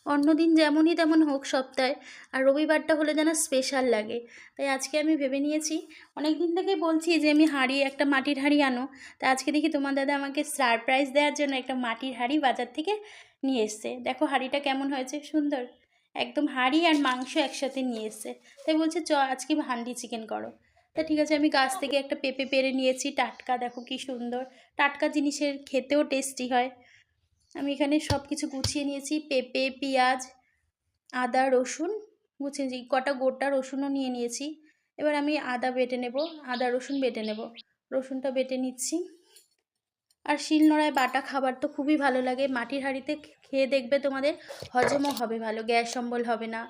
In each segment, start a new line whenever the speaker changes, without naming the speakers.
অন্যদিন যেমনই তেমন হোক সপ্তাহে, আর রবিবারটা হলে যেন স্পেশাল লাগে। তাই আজকে আমি ভেবে নিয়েছি, অনেক দিন থেকেই বলছি যে আমি হাঁড়ি, একটা মাটির হাঁড়ি আনো। তা আজকে দেখি তোমার দাদা আমাকে সারপ্রাইজ দেওয়ার জন্য একটা মাটির হাঁড়ি বাজার থেকে নিয়ে এসছে। দেখো হাঁড়িটা কেমন হয়েছে, সুন্দর একদম। হাঁড়ি আর মাংস একসাথে নিয়ে এসছে। তাই বলছে চ আজকে হান্ডি চিকেন করো। তা ঠিক আছে, আমি গাছ থেকে একটা পেঁপে পেড়ে নিয়েছি, টাটকা, দেখো কি সুন্দর। টাটকা জিনিসের খেতেও টেস্টি হয়। আমি এখানে সব কিছু গুছিয়ে নিয়েছি, পেঁপে, পেঁয়াজ, আদা, রসুন গুছিয়ে নিয়েছি, কটা গোটা রসুনও নিয়ে নিয়েছি। এবার আমি আদা বেটে নেব, আদা রসুন বেটে নেব। রসুনটা বেটে নিচ্ছি। আর শিলনোড়ায় বাটা খাবার তো খুবই ভালো লাগে। মাটির হাঁড়িতে খেয়ে দেখবে তোমাদের হজমও হবে ভালো, গ্যাস অম্বল হবে না।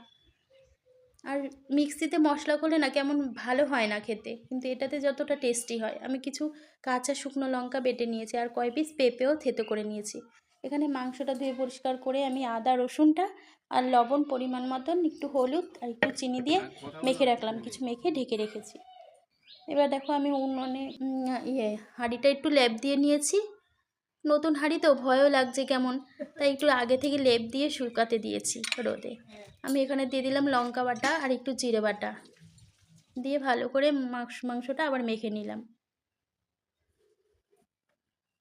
আর মিক্সিতে মশলা করলে না কেমন ভালো হয় না খেতে, কিন্তু এটাতে যতটা টেস্টি হয়। আমি কিছু কাঁচা শুকনো লঙ্কা বেটে নিয়েছি, আর কয় পিস পেঁপেও থেতো করে নিয়েছি। এখানে মাংসটা ধুয়ে পরিষ্কার করে আমি আদা রসুনটা আর লবণ পরিমাণ মতন, একটু হলুদ আর একটু চিনি দিয়ে মেখে রাখলাম, কিছু মেখে ঢেকে রেখেছি। এবার দেখো আমি উনুনে হাঁড়িটা একটু লেপ দিয়ে নিয়েছি। নতুন হাঁড়ি তো ভয়ও লাগছে কেমন, তাই একটু আগে থেকে লেপ দিয়ে শুকাতে দিয়েছি রোদে। আমি এখানে দিয়ে দিলাম লঙ্কা বাটা আর একটু জিরে বাটা দিয়ে ভালো করে মাংসটা আবার মেখে নিলাম।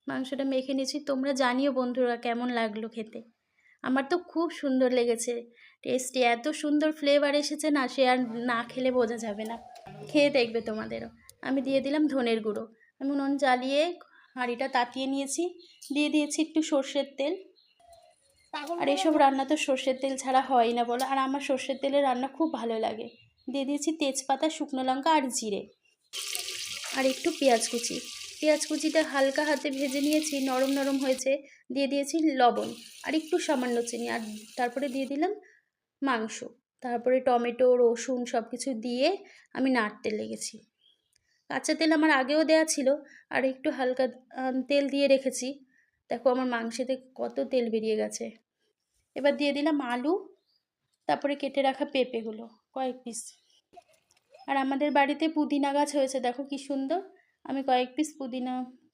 মাংসটা মেখে নিয়েছি। তোমরা জানিও বন্ধুরা কেমন লাগলো খেতে। আমার তো খুব সুন্দর লেগেছে, টেস্টি, এত সুন্দর ফ্লেভার এসেছে না, সে আর না খেলে বোঝা যাবে না। খেয়ে দেখবে তোমাদেরও। আমি দিয়ে দিলাম ধনের গুঁড়ো। আমি উনুন জ্বালিয়ে হাঁড়িটা তাতিয়ে নিয়েছি, দিয়ে দিয়েছি একটু সর্ষের তেল। আর এসব রান্না তো সর্ষের তেল ছাড়া হয় না বলো, আর আমার সর্ষের তেলের রান্না খুব ভালো লাগে। দিয়ে দিয়েছি তেজপাতা, শুকনো লঙ্কা আর জিরে, আর একটু পেঁয়াজ কুচি। পেঁয়াজ কুচিটা হালকা হাতে ভেজে নিয়েছি, নরম নরম হয়েছে। দিয়ে দিয়েছি লবণ আর একটু সামান্য চিনি, আর তারপরে দিয়ে দিলাম মাংস। তারপরে টমেটো, রসুন সব কিছু দিয়ে আমি নাড়তে লেগেছি। কাঁচা তেল আমার আগেও দেওয়া ছিল, আর একটু হালকা তেল দিয়ে রেখেছি। দেখো আমার মাংসেতে কত তেল বেরিয়ে গেছে। এবার দিয়ে দিলাম আলু, তারপরে কেটে রাখা পেঁপেগুলো কয়েক পিস। আর আমাদের বাড়িতে পুদিনা গাছ হয়েছে, দেখো কি সুন্দর। আমি কয়েক পিস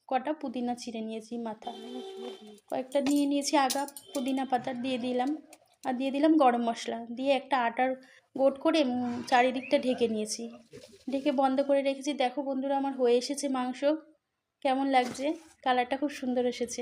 কটা পুদিনা ছিঁড়ে নিয়েছি, মাথা কয়েকটা নিয়ে নিয়েছি, আগা পুদিনা পাতা দিয়ে দিলাম। আর দিয়ে দিলাম গরম মশলা, দিয়ে একটা আটার গোট করে চারিদিকটা ঢেকে নিয়েছি, ঢেকে বন্ধ করে রেখেছি। দেখো বন্ধুরা আমার হয়ে এসেছে মাংস, কেমন লাগছে, কালারটা খুব সুন্দর এসেছে।